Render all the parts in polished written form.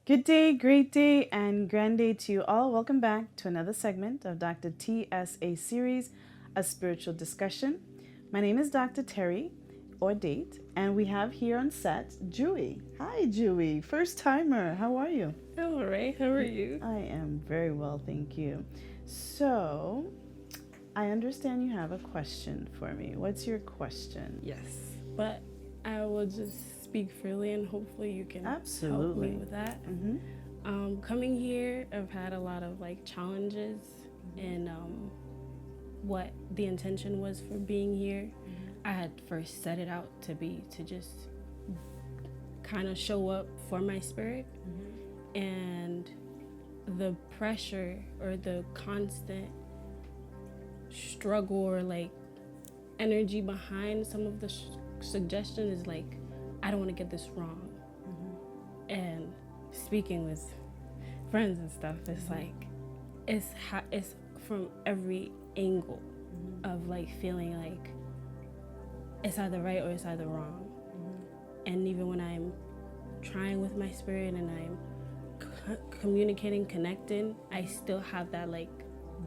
Good day, great day, and grand day to you all. Welcome back to another segment of Dr. TSA Series, a spiritual discussion. My name is Dr. Terry, or Date, and we have here on set Jewy. Hi, Jewy. First timer. How are you? I'm alright. How are you? I am very well, thank you. So, I understand you have a question for me. What's your question? Yes, but I will just speak freely, and hopefully you can help Absolutely. me with that. Mm-hmm. Coming here, I've had a lot of challenges, and what the intention was for being here. I had first set it out to be to just kind of show up for my spirit, and the pressure or the constant struggle or energy behind some of the suggestion is I don't want to get this wrong. And speaking with friends and stuff, it's it's from every angle of feeling like it's either right or it's either wrong. And even when I'm trying with my spirit and I'm communicating, connecting, I still have that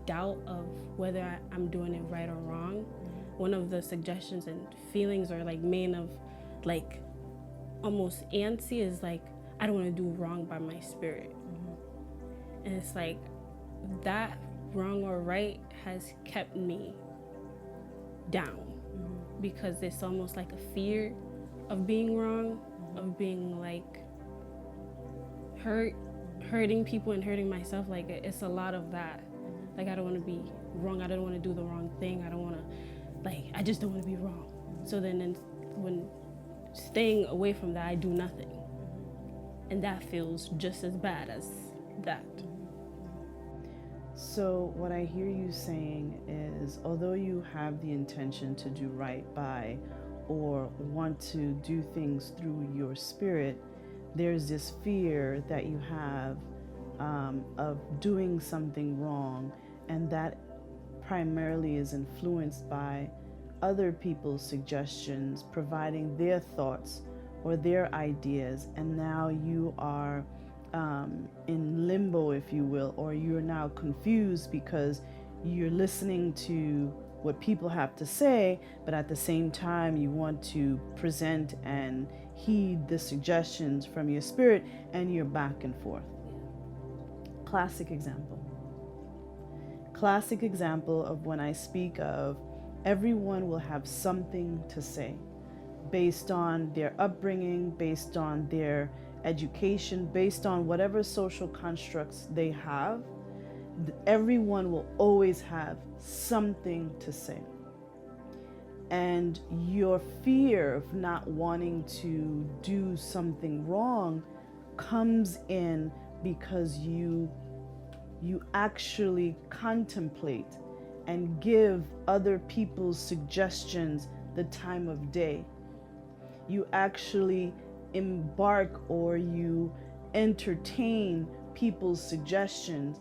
doubt of whether I'm doing it right or wrong. One of the suggestions and feelings are main of almost antsy is I don't want to do wrong by my spirit. And it's that wrong or right has kept me down because it's almost like a fear of being wrong, of being hurting people and hurting myself. It's a lot of that. I don't want to be wrong. I don't want to do the wrong thing. I don't want to, I just don't want to be wrong. So then when staying away from that, I do nothing. And that feels just as bad as that. So, what I hear you saying is, although you have the intention to do right by or want to do things through your spirit, there's this fear that you have of doing something wrong, and that primarily is influenced by other people's suggestions, providing their thoughts or their ideas, and now you are in limbo, if you will, or you're now confused because you're listening to what people have to say, but at the same time you want to present and heed the suggestions from your spirit, and you're back and forth. Classic example. Classic example of when I speak of everyone will have something to say based on their upbringing, based on their education, based on whatever social constructs they have. Everyone will always have something to say. And your fear of not wanting to do something wrong comes in because you actually contemplate and give other people's suggestions the time of day. You actually embark or you entertain people's suggestions,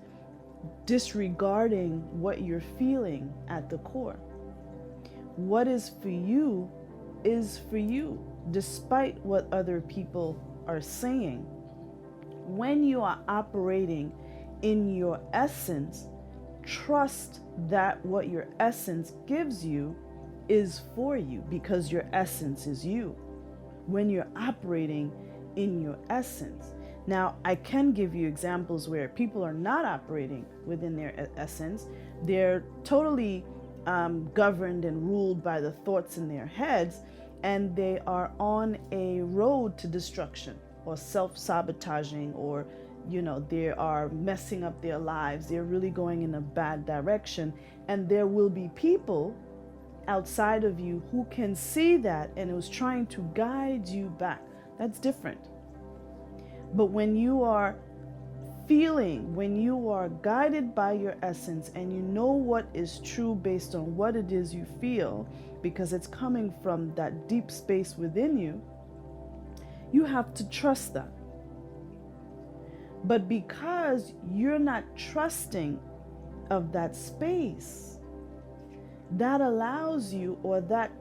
disregarding what you're feeling at the core. What is for you, despite what other people are saying. When you are operating in your essence, trust that what your essence gives you is for you, because your essence is you. When you're operating in your essence. Now, I can give you examples where people are not operating within their essence. They're totally governed and ruled by the thoughts in their heads, and they are on a road to destruction or self-sabotaging, or they are messing up their lives. They're really going in a bad direction, and there will be people outside of you who can see that and who's trying to guide you back. That's different. But when you are when you are guided by your essence and you know what is true based on what it is you feel, because it's coming from that deep space within you, you have to trust that. But because you're not trusting of that space, that allows you, or that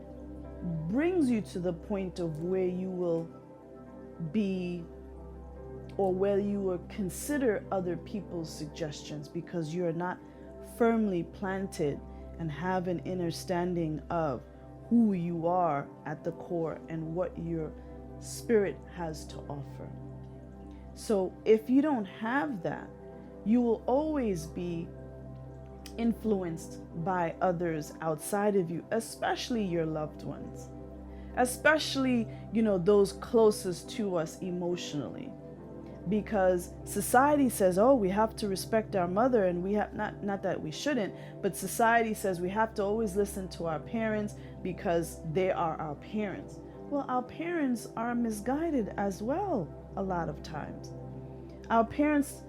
brings you to the point of where you will be or whether you will consider other people's suggestions because you're not firmly planted and have an understanding of who you are at the core and what your spirit has to offer. So if you don't have that, you will always be influenced by others outside of you, especially your loved ones, especially, those closest to us emotionally. Because society says, oh, we have to respect our mother, and we have not that we shouldn't, but society says we have to always listen to our parents because they are our parents. Well, our parents are misguided as well a lot of times. Our parents,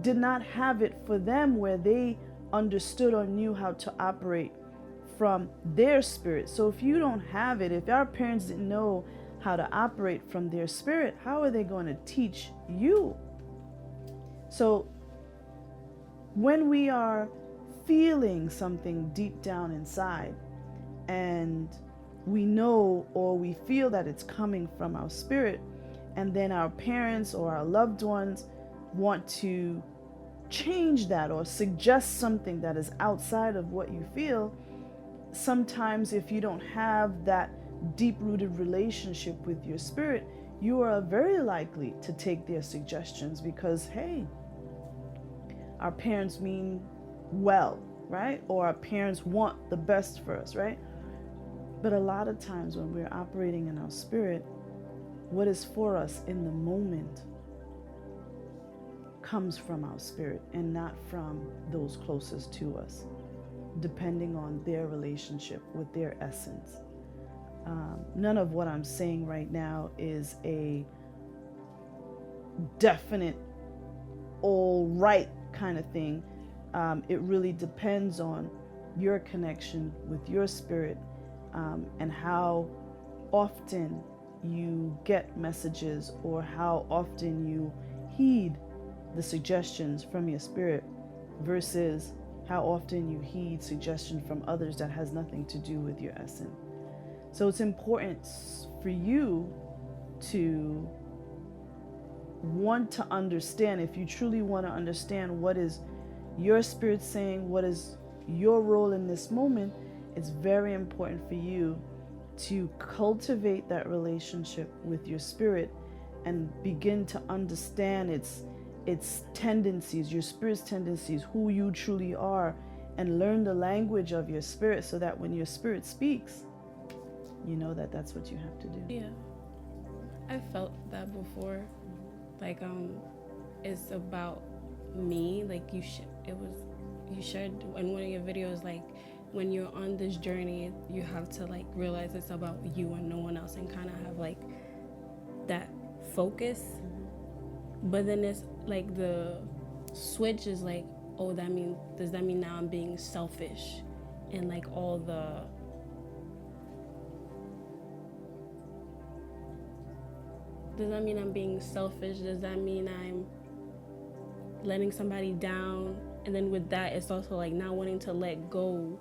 did not have it for them where they understood or knew how to operate from their spirit. So if you don't have it, if our parents didn't know how to operate from their spirit, how are they going to teach you? So when we are feeling something deep down inside and we know or we feel that it's coming from our spirit, and then our parents or our loved ones want to change that or suggest something that is outside of what you feel, sometimes if you don't have that deep-rooted relationship with your spirit, you are very likely to take their suggestions because, hey, our parents mean well, right? Or our parents want the best for us, right? But a lot of times when we're operating in our spirit, what is for us in the moment comes from our spirit and not from those closest to us, depending on their relationship with their essence. None of what I'm saying right now is a definite all right kind of thing. It really depends on your connection with your spirit, and how often you get messages or how often you heed the suggestions from your spirit versus how often you heed suggestions from others that has nothing to do with your essence. So it's important for you to want to understand, if you truly want to understand what is your spirit saying, what is your role in this moment, it's very important for you to cultivate that relationship with your spirit and begin to understand its tendencies, your spirit's tendencies, who you truly are, and learn the language of your spirit so that when your spirit speaks, you know that that's what you have to do. Yeah, I felt that before. Like, it's about me. Like you shared in one of your videos, like when you're on this journey, you have to like realize it's about you and no one else, and kind of have like that focus. But then it's like the switch is like, oh, does that mean now I'm being selfish? And like all the does that mean I'm being selfish? Does that mean I'm letting somebody down? And then with that, it's also like not wanting to let go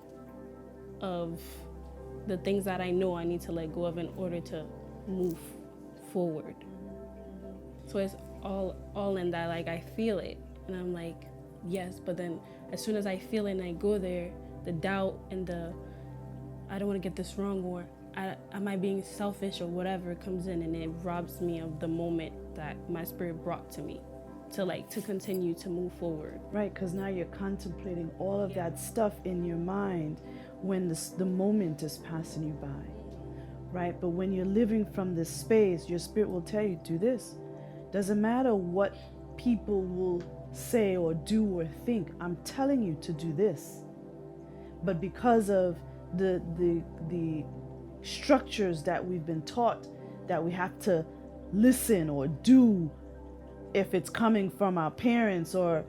of the things that I know I need to let go of in order to move forward. So it's all in that, like I feel it and I'm like, yes, but then as soon as I feel it and I go there, the doubt and the I don't want to get this wrong, or am I being selfish or whatever comes in, and it robs me of the moment that my spirit brought to me to continue to move forward. Right, because now you're contemplating all of that stuff in your mind when the moment is passing you by, right? But when you're living from this space, your spirit will tell you, do this. Doesn't matter what people will say or do or think, I'm telling you to do this. But because of the structures that we've been taught that we have to listen or do if it's coming from our parents, or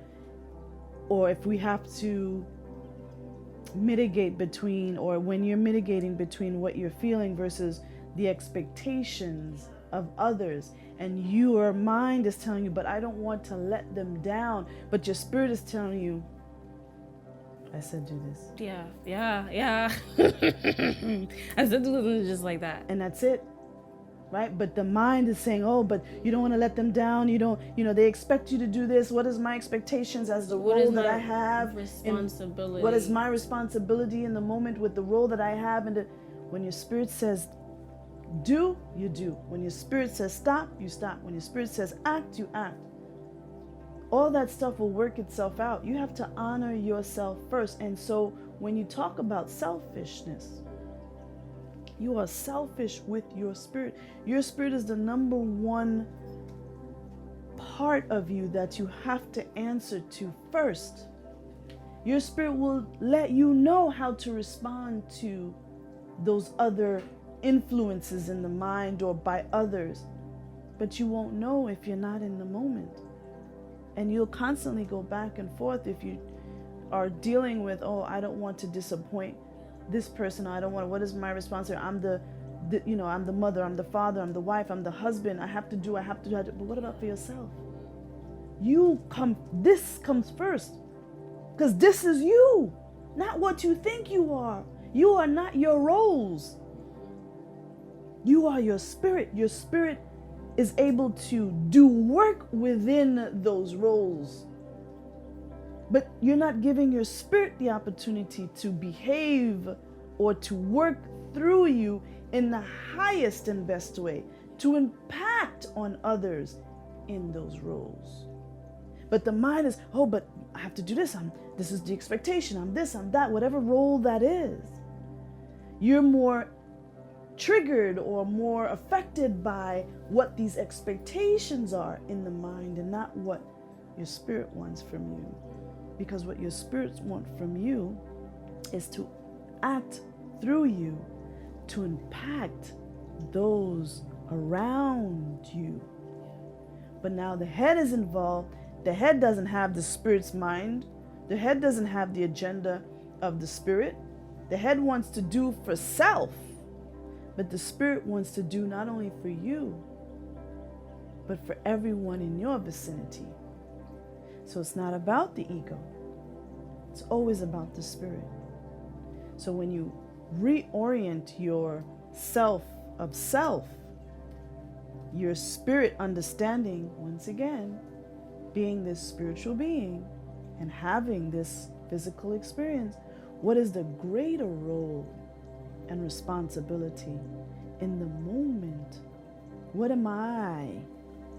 if we have to mitigate between, or when you're mitigating between what you're feeling versus the expectations of others, and your mind is telling you, but I don't want to let them down, but your spirit is telling you, I said do this. Yeah. I said do this just like that. And that's it. right? But the mind is saying, oh, but you don't want to let them down. You don't, they expect you to do this. What is my expectations as the role that I have? Responsibility. What is my responsibility in the moment with the role that I have? And when your spirit says do, you do. When your spirit says stop, you stop. When your spirit says act, you act. All that stuff will work itself out. You have to honor yourself first. And so when you talk about selfishness, you are selfish with your spirit. Your spirit is the number one part of you that you have to answer to first. Your spirit will let you know how to respond to those other influences in the mind or by others, but you won't know if you're not in the moment. And you'll constantly go back and forth if you are dealing with, oh, I don't want to disappoint this person. I don't want, what is my responsibility? I'm the mother, I'm the father, I'm the wife, I'm the husband. I have to do. But what about for yourself? This comes first, because this is you, not what you think you are. You are not your roles. You are your spirit. Your spirit is able to do work within those roles. But you're not giving your spirit the opportunity to behave or to work through you in the highest and best way, to impact on others in those roles. But the mind is, oh, but I have to do this. This is the expectation. I'm this, I'm that, whatever role that is. You're more triggered or more affected by what these expectations are in the mind and not what your spirit wants from you. Because what your spirits want from you is to act through you to impact those around you. But now the head is involved. The head doesn't have the spirit's mind. The head doesn't have the agenda of the spirit. The head wants to do for self, but the spirit wants to do not only for you, but for everyone in your vicinity. So it's not about the ego. It's always about the spirit. So when you reorient your self of self, your spirit understanding, once again, being this spiritual being and having this physical experience, what is the greater role and responsibility in the moment? What am I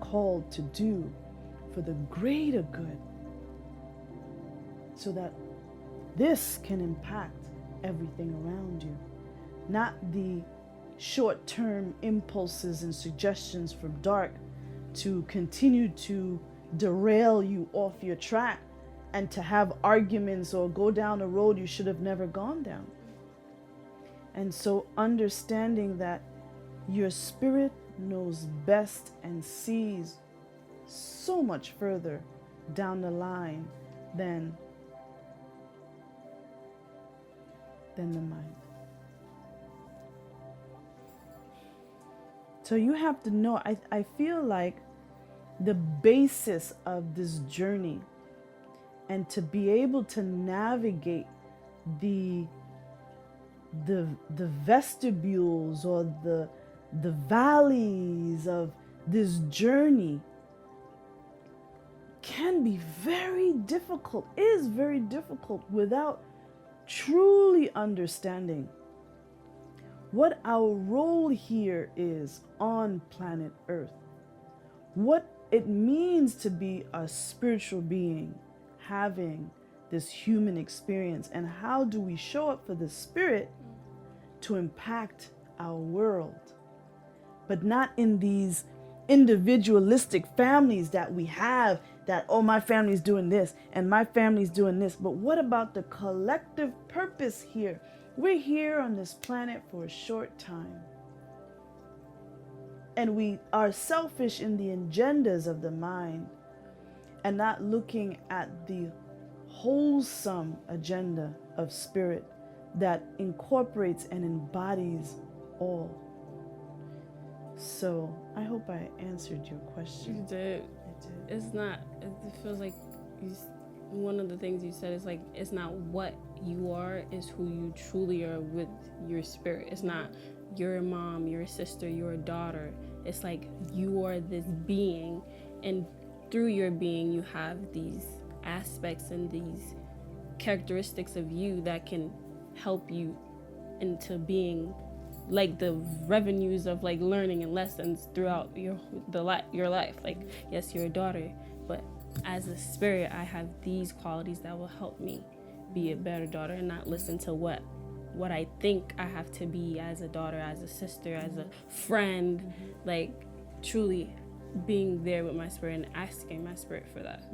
called to do for the greater good so that this can impact everything around you? Not the short-term impulses and suggestions from dark to continue to derail you off your track and to have arguments or go down a road you should have never gone down. And so understanding that your spirit knows best and sees so much further down the line than the mind. So you have to know, I feel like the basis of this journey and to be able to navigate the vestibules or the valleys of this journey can be very difficult, is very difficult without truly understanding what our role here is on planet Earth, what it means to be a spiritual being having this human experience, and how do we show up for the spirit to impact our world, but not in these individualistic families that we have, that, oh, my family's doing this and my family's doing this. But what about the collective purpose here? We're here on this planet for a short time, and we are selfish in the agendas of the mind and not looking at the wholesome agenda of spirit that incorporates and embodies all. So I hope I answered your question. You did. I did. It's not, it feels like one of the things you said is like, it's not what you are, it's who you truly are with your spirit. It's not you're a mom, you're a sister, you're a daughter. It's like you are this being, and through your being, you have these aspects and these characteristics of you that can help you into being like the revenues of like learning and lessons throughout your life. Like, yes, you're a daughter, but as a spirit, I have these qualities that will help me be a better daughter and not listen to what I think I have to be as a daughter, as a sister, as a friend. Like, truly being there with my spirit and asking my spirit for that.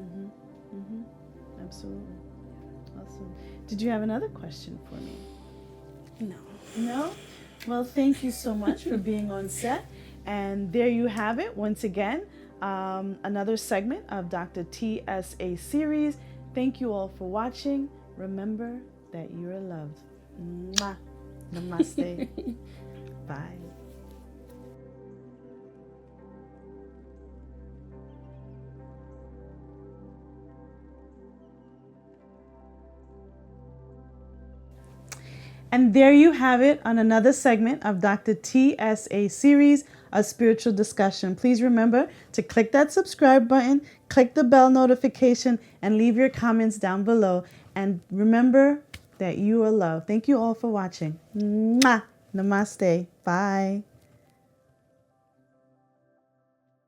Absolutely. Awesome. Did you have another question for me? No. No? Well, thank you so much for being on set. And there you have it. Once again, another segment of Dr. TSA Series. Thank you all for watching. Remember that you're loved. Mwah. Namaste. Bye. And there you have it on another segment of Dr. TSA Series, a spiritual discussion. Please remember to click that subscribe button, click the bell notification, and leave your comments down below. And remember that you are loved. Thank you all for watching. Mwah! Namaste. Bye.